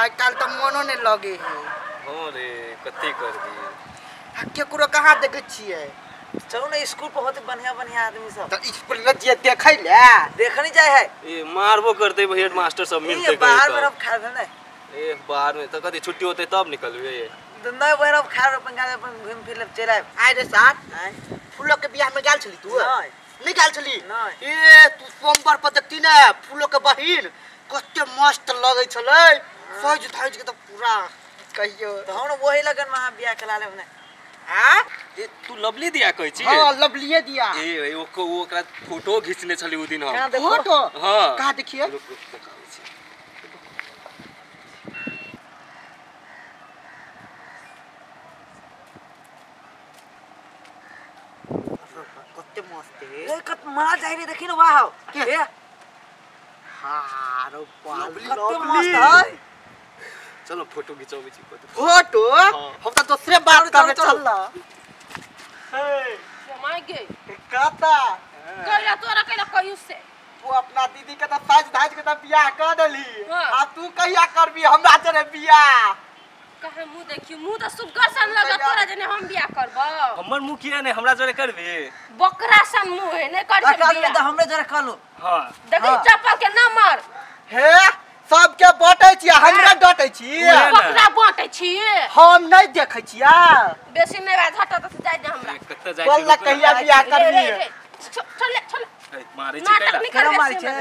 आज कल तो मनो नहीं लगे है। हो रे कते कर दी केकरो कहाँ देखे छिए। चलो ना स्कूल पर होते बढ़िया आदमी सब तो स्कूल में जे देखै ले देखनी जाए है ए मारबो करते हेड मास्टर सब मिलते ये बाहर में अब खा ना ए बाहर में तो कदी छुट्टी होते तब निकलबे ये नहीं बाहर अब खा अपन गाने अपन घूम फिर ले चले आय रे साथ फूलों के बियाह में गेल छली तू नहीं गेल छली नहीं ए तू सोमवार पर देखती ना फूलों के बहिन कते मस्त लगे छले सज धाज के तो पूरा कहियो तो हम वही लगन में बियाह करा ले हमने हां ए तू लवली दिया कहै छी हां लवलीए दिया ए ओकरा फोटो खींचने छली उ दिन हम फोटो हां कहां देखिए कते मस्त है ए कत मार जाई रे देखी ना वाह के? ए हां रो कते मस्त है चलो फोटो खिंचाओ छी फोटो हम तो दूसरे बात करने चल हे माय गे काता कहला तोरा कहला कहियो से तू अपना दीदी के तो साज धाज के तो बियाह कर देली हाँ। आ तू कहिया करबी हमरा जरे बियाह कहे मुंह देखियो मुंह तो सुगर सन लगा तोरा जने हम बियाह करबो हमर मुंह किया ने हमरा जरे करबे बकरा सन मुंह है नहीं कर अकाल में बियाह तो हमरे जरा कर लो हां देखी चप्पल के ना मार हे सबके बांटै छी हमरा डांटै छी बकरा बांटै छी हम नहीं देखै छिया बेसी नहीं बात हटा तो जाय दे हमरा कत्ते जाय बोल ला कहिया बियाह करबी चल चल मारे छी कैला केना मारे छे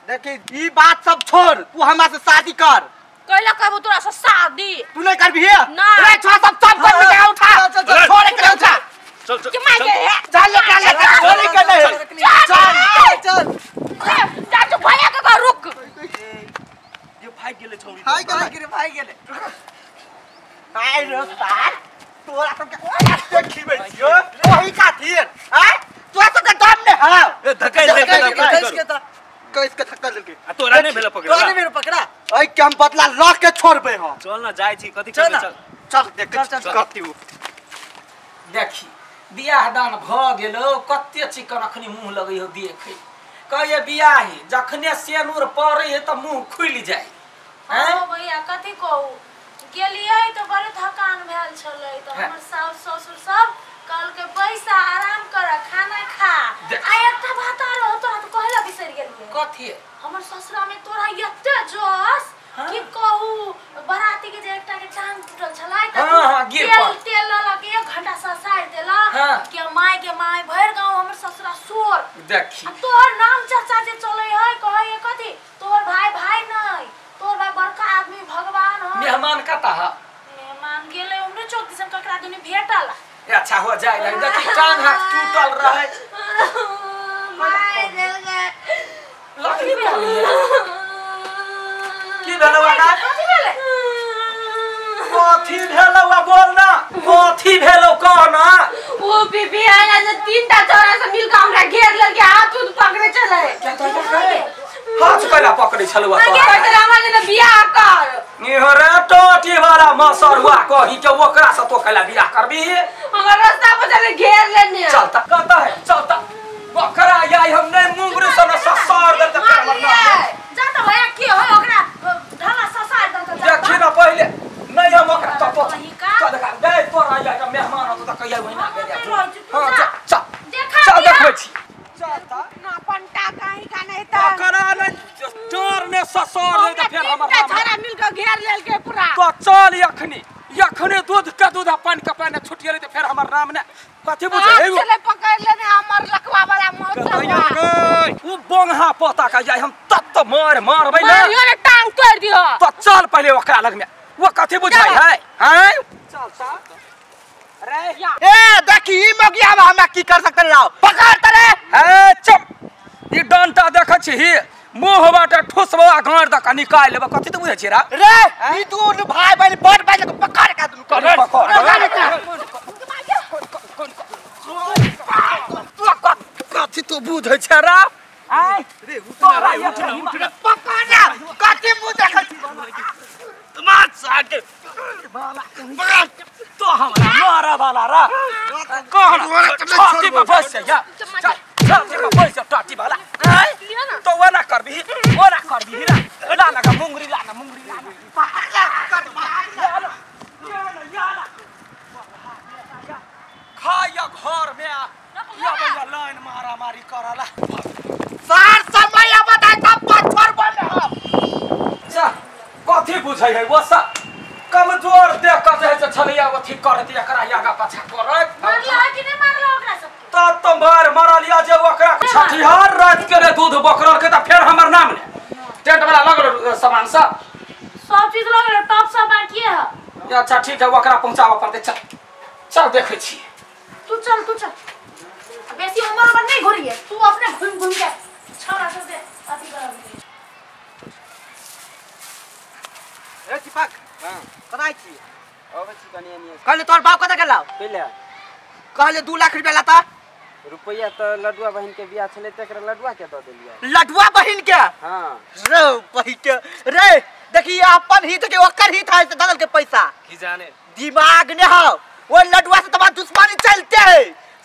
देखी ई बात सब छोड़ तू हमरा से शादी कर कहला कहबो तोरा से शादी तू नहीं करबी ना। रे छोड़ सब कर के उठा चल छोड़ के उठा चल के मार गे चल ले छोड़ के नहीं चल चाचू भैया के घर रुक ये भाग गेले छौरी भाई गेले आइ रे सार तोरा सब के देखिबे छियो ओही खातिर हैं तोरा सब के दम ने हां ए धकेल के तो कैस के धक्का देलके आ तोरा नहीं भेला पकड़ा तोने मेरे पकड़ा ओइ के हम बदला ल के छोड़बे हम चल ना जाय छी कथि चल करबे ना। चल चल देख चल। करती हूं देखी बियाह दान भ गेलो कते चिकन अखनी मुंह लगै हो देखे कहे बियाही जखने सेनुर पड़े है त मुंह खुल जाय हैं ओ भैया कथि कहू गेलियै तो बड़े थकान भेल छलै तो हमर सास ससुर सब कल के पैसा आराम कर खाना खा आ एकटा बात आ रहो तो कहला बिसर गेलियै कथि हमर ससुरा में तोरा एते जोश कि कहू बराती के जे एकटा के टांग टूटल छलै त हाँ, गिर पड़। तेल लगे 1 घंटा ससार देला हाँ। के माय भर गांव हमर ससुरा सोर देखी आ तोहर नाम चर्चा जे चलै है कहै कथि तोहर भाई नहीं तोहर भाई बड़का आदमी भगवान है मेहमान कता है मेहमान गेले हमरे चौक दिसन ककरा दुनी भेटल ए अच्छा हो जाय नहीं देखी टांग हाथ टूटल रहे माय देल गे लकड़ी बोलिए की भेलो ना कथि भेले कथि भेलो बोल ना कथि भेलो कह ना ओ बीबी आया जे 3टा छोरा से मिल के हमरा घेर लेल के हाथ उठ पकड़े चले क्या तो पकड़े हाथ कला पकड़े छलवा आगे तो कहते हमरा ने बियाह कर निहरे टोटी वाला मसरुआ कही के ओकरा से तो कला बियाह करबी हमर रास्ता पर चले घेर लेने चलता कहता है चलता बकरा आई हमने मुंगरी से ससार दे त हमर नाम जाता भैया की हो ओकरा ढाला ससार दे त देखी ना पहले नहीं हम ओकरा तो वही का? चल देखा दे तोरा आई का मेहमान तो कहिया वही ना गया हां चल देखा चल देखबै छी चलता ना पंटा कहीं का नहीं त बकरा ने चोर ने ससार दे त फिर हमर नाम छोरा मिल के घेर लेल के पूरा तो चल यखने दूध के दूध पानी के पानी छुट गेले तो फिर हमर नाम ने कथि बुझे एगो चले पकड़ लेने हमर लखवा वाला मौत उ बोंगा पोता का जाय हम तत मारबै ना मारियो ने टांग तोड़ दियो तो चल पहले ओकरा लग में वो कथि बुझाई है हैं चल सा अरे ए देखी ई मगिया में हम की कर सकते रहो पकड़ तले ए चुप ई डंटा देख छी मुंह बाटे ठुसबा गाड़ द निकाल लेबा कथि तो बुझै छी रा रे ई तू भाई बहन बड़ भाई को पकड़ के तू कर कथि तो बुझै छ रा आई रे उठना पकड़ ना कथि मुंह देखै छी मार साके तो हमरा मारा वाला रा कहना छाती में फंस जा छाती में फंस टाटी वाला तो वो ना करबी रा ना का मुंगरी ला ना करला सार समय बताए तब पत्थर बन हम जा कथी बुझै है वो सब कमजोर देख के जे छलिया अथी करत एकरा आगा पाछा करत मारला कि नहीं मारला ओकरा सब त मार मारलिया जे ओकरा छठिहार रात के रे दूध बकरल के त फेर हमर नाम ने टेंट वाला लगल सामान सब चीज लगल टॉप सब बाकी है। अच्छा ठीक है ओकरा पहुंचावा पड़ते चल चल देखै छी तू चल बेसी उम्र पर नहीं घुरी है तू अपने घूम के छोड़ा सब दे अभी कर ए दीपक हां कदाई छी आबै छी कनिया निया कहले तोर बाप कत गेलौ पहिले कहले 2 लाख रुपया लाता रुपया त लडुआ बहन के बियाह छले तकरा लडुआ के द देलिया लडुआ बहिन के हां रे पहिके रे देखिए अपन हित के ओकर हित है से दल के पैसा की जाने दिमाग ने हो वो लडुआ से तुम्हारा दुश्मनी चलते है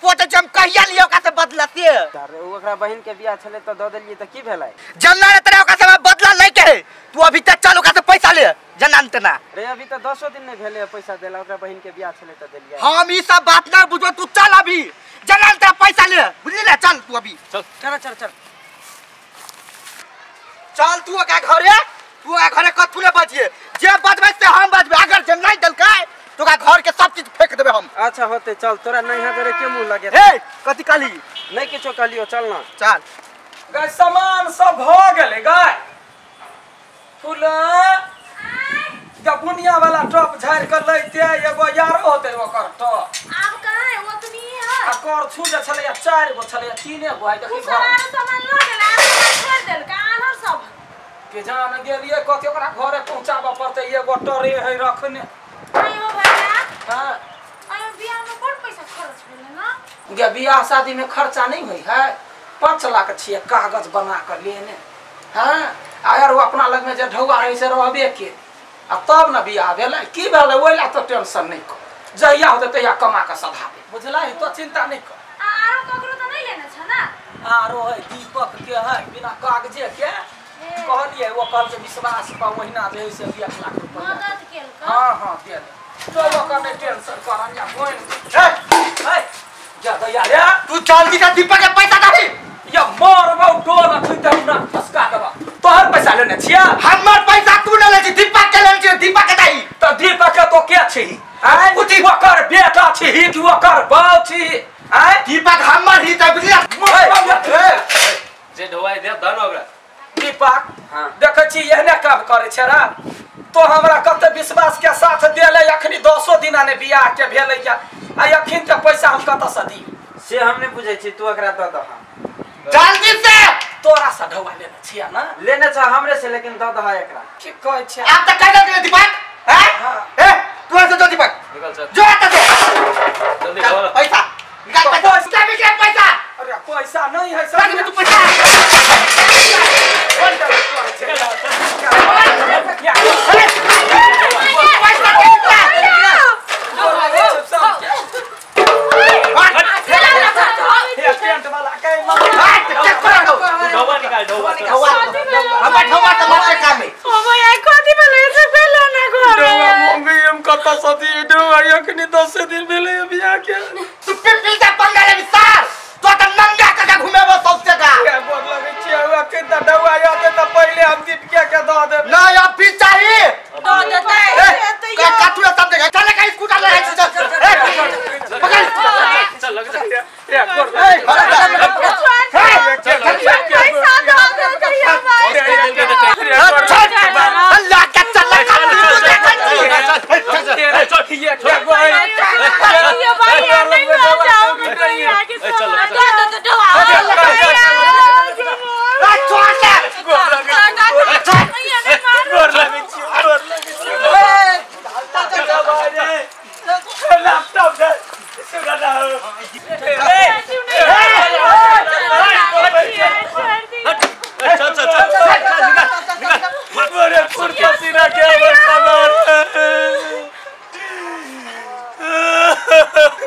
सोचे हम कहिया लियो का से बदला से अरे ओकरा बहन के बियाह छले त द देलिए त की भेलै जल्ला रे तेरे का से बदला ले के तू अभी तक चल ओका से पैसा ले जनान तना रे अभी त 10 दिन नहीं भेले पैसा देला ओकरा बहन के बियाह छले त देलिए हम ई सब बात ना बुझो तू चल अभी जनान तेरा पैसा ले बुझली ले चल तू अभी चल चल तू का घरे तू आ घरे कथु ले बजिए जे बजबै से हम बजबै अगर जे नहीं दलकै तो का घर के सब चीज फेंक देबे हम अच्छा होते चल तोरा नहीं हाजरे के मुंह लगे ए कथि काली नहीं किछो कहलियो चल ना चल गाय सामान सब भ गेले गाय फुला जब बुनिया वाला टॉप झाड़ कर लैते एगो यार होते ओकर टॉप अब कहां है ओतनी है आ कर छु जे छले 4 गो छले 3 गो आई देखी घर सारा सामान ल गेला छोड़ देल कान सब के जान गेलिए कथि ओकरा घरे पहुंचाबा पड़ते एगो टरे है रखने आयो भैया हां आयो बियाह में बड़ पैसा खर्च भेल ना गे बियाह शादी में खर्चा नहीं होई है 5 लाख छिए कागज बना कर लेने हां अगर वो अपना लग में जे ढौआ है से रहबे के आ तब न बियाह भेलै की भेलै ओइला तो टेंशन नहीं कर जहिया होते तहिया कमा के सधाबे बुझला ही तो चिंता नहीं कर आरो ककरो त नहीं लेने छ ना आरो है दीपक के है बिना कागजे के कहलिए वो कल से विश्वास पर महीना जे से 1 लाख रुपया मदद केल का हां दे दे तो वो करने टेंशन करन या कोई है जा दया रे तू जल्दी से दीपक के पैसा दे या मारबो डोल थुइते हमरा फसका देबा तोहर पैसा लेने छिया हमर पैसा तू न ले छी दीपक के ले छी दीपक के दई त दीपक के तो के छी आइ उठी वकर बेटा छी कि वकर बाप छी आइ दीपक हमर ही त बुझलिया जे ढोवाई दे धन ओकरा दीपक हां देखै छी एहने काम करे छै रा तो हमरा कते विश्वास के साथ देले अखनी 10 दिन ने बियाह के भेलै या आ अखन के पैसा हम कत से दी से हम नहीं बुझै छी तू ओकरा द दह जल्दी से तोरा से ढौआ लेने छिया ना लेने छ हमरे से लेकिन द दह एकरा की कहै छै आप तक कह दे दीपक हैं ए तू ऐसे जो दीपक निकल चल जो आता से जल्दी बोल पैसा निकाल पैसा निकाल पैसा अरे पैसा नहीं है सब में तू पैसा ढोवा निकाल ढोवा हम ढोवा टमाटर का में ओ भैया कथि भेलै से पहले ना घर मम्मी हम कत सदी ढौआ अखनी 10 दिन भेलै बियाह के तू पिपी से पंगा ले विस्तार तो त नंगा का घुमेबो सबसे का के बोल लगे छिया के त ढौआ आते त पहले हम दीपके के द दे ना अब भी चाहिए दो देते का काटू सब जगह चले का स्कूटर ले चल पकड़ चल लग जा ए कर पैसा दो देते भाई अल्लाह का चल चल ठीक है क्या ये भाई नहीं जाओगे तो आगे चल दो दो लैपटॉप दे चल चल चल बड़े फुर्सतीना के अवस्था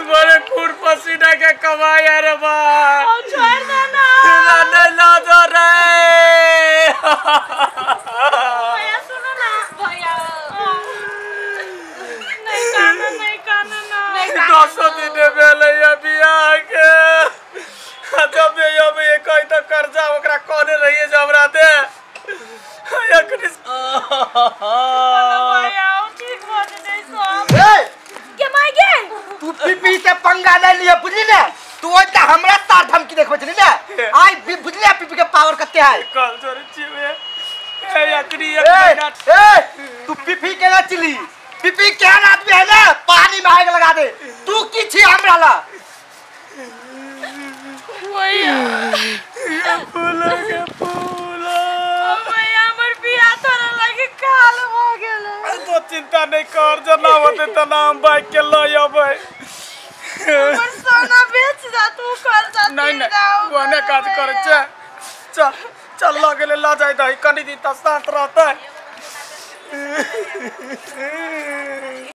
बड़े खूर पसीना के कमाया रे बा छोड़ देना नहीं ला दो रे भैया सुनो ना भैया नहीं काना 10 दिन भेले बियाह के जब अब एक ठीक बात है सब ए के माय गे तू पीपी से पंगा नहीं लिया बुझली ना तू ओइता हमरा साथ धमकी देखबे छली ना आई बुझली पीपी के पावर कते है कल जोर चिवे ए यात्री ए तू पीपी के ना चली पीपी के आदमी है ना पानी में आग लगा दे तू की छी हमरा ला भैया भैया हमर बियाह तोरा लगे काल हो गेलै तो चिंता नहीं कर जना होते त नाम बाइक के ल अबै हमर सोना बेच जा तू कर जा नहीं कोने काज करे छे चल चल ल गेले ल जाय दही कनी दिन त शांत रहतै